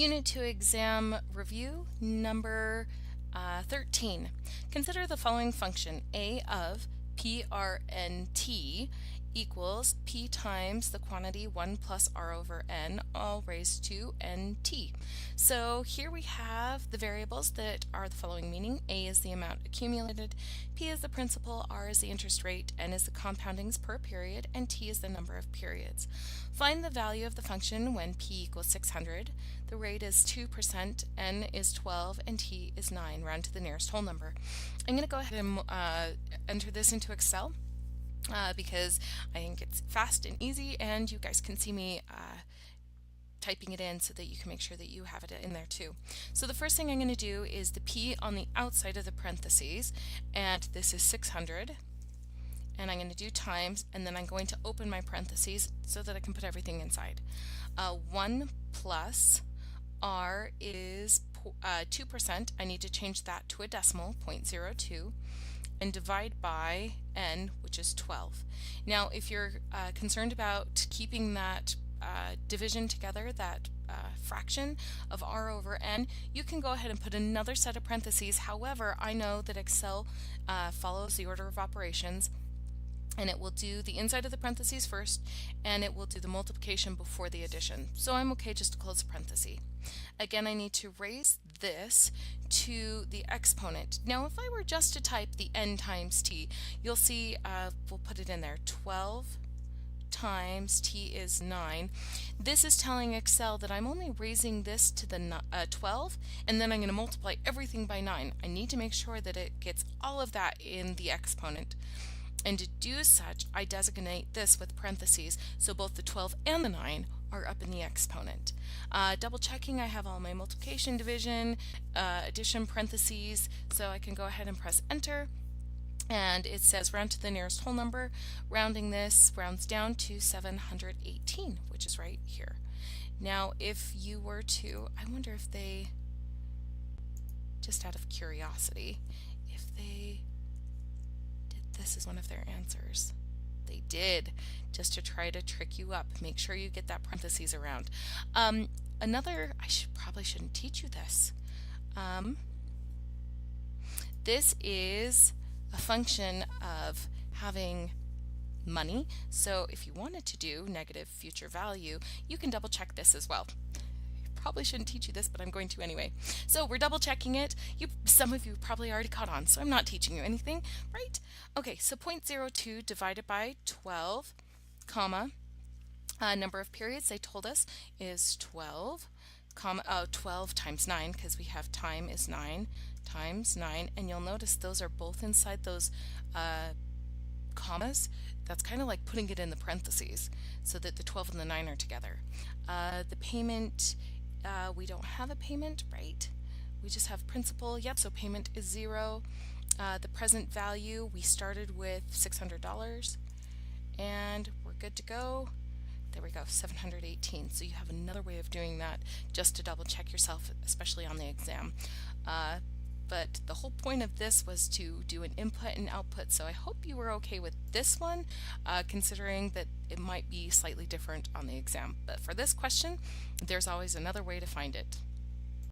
Unit 2 exam review number 13. Consider the following function. A of PRNT equals P times the quantity 1 plus R over N all raised to NT. So here we have the variables that are the following meaning. A is the amount accumulated, P is the principal, R is the interest rate, N is the compoundings per period, and T is the number of periods. Find the value of the function when P equals 600, the rate is 2%, N is 12, and T is 9. Round to the nearest whole number. I'm going to go ahead and enter this into Excel. Because I think it's fast and easy, and you guys can see me typing it in so that you can make sure that you have it in there too. So the first thing I'm going to do is the P on the outside of the parentheses, and this is 600, and I'm going to do times, and then I'm going to open my parentheses so that I can put everything inside. 1 plus R is 2%. I need to change that to a decimal, 0.02. And divide by N, which is 12. Now, if you're concerned about keeping that division together, that fraction of R over N, you can go ahead and put another set of parentheses. However, I know that Excel follows the order of operations, and it will do the inside of the parentheses first, and it will do the multiplication before the addition. So I'm okay just to close the parenthesis. Again, I need to raise this to the exponent. Now, if I were just to type the N times T, you'll see, we'll put it in there, 12 times T is 9. This is telling Excel that I'm only raising this to the 12, and then I'm going to multiply everything by 9. I need to make sure that it gets all of that in the exponent. And to do such, I designate this with parentheses, so both the 12 and the 9 are up in the exponent. Double checking, I have all my multiplication, division, addition, parentheses, so I can go ahead and press enter. And it says round to the nearest whole number. Rounding this rounds down to 718, which is right here. Now, if you were to, I wonder if they, just out of curiosity, if they this is one of their answers. They did, just to try to trick you up. Make sure you get that parentheses around. Another, probably shouldn't teach you this. This is a function of having money. So if you wanted to do negative future value, you can double check this as well. Probably shouldn't teach you this, but I'm going to anyway. So we're double checking it. Some of you probably already caught on, so I'm not teaching you anything, right? Okay, so 0.02 divided by 12, comma, number of periods they told us is 12, comma, 12 times 9, because we have time is 9 times 9, and you'll notice those are both inside those commas. That's kind of like putting it in the parentheses so that the 12 and the 9 are together. The payment, we don't have a payment, right? We just have principal. Yep, so payment is 0. The present value, we started with $600, and we're good to go. There we go, 718. So you have another way of doing that just to double check yourself, especially on the exam. But the whole point of this was to do an input and output, so I hope you were okay with this one, considering that it might be slightly different on the exam. But for this question, there's always another way to find it.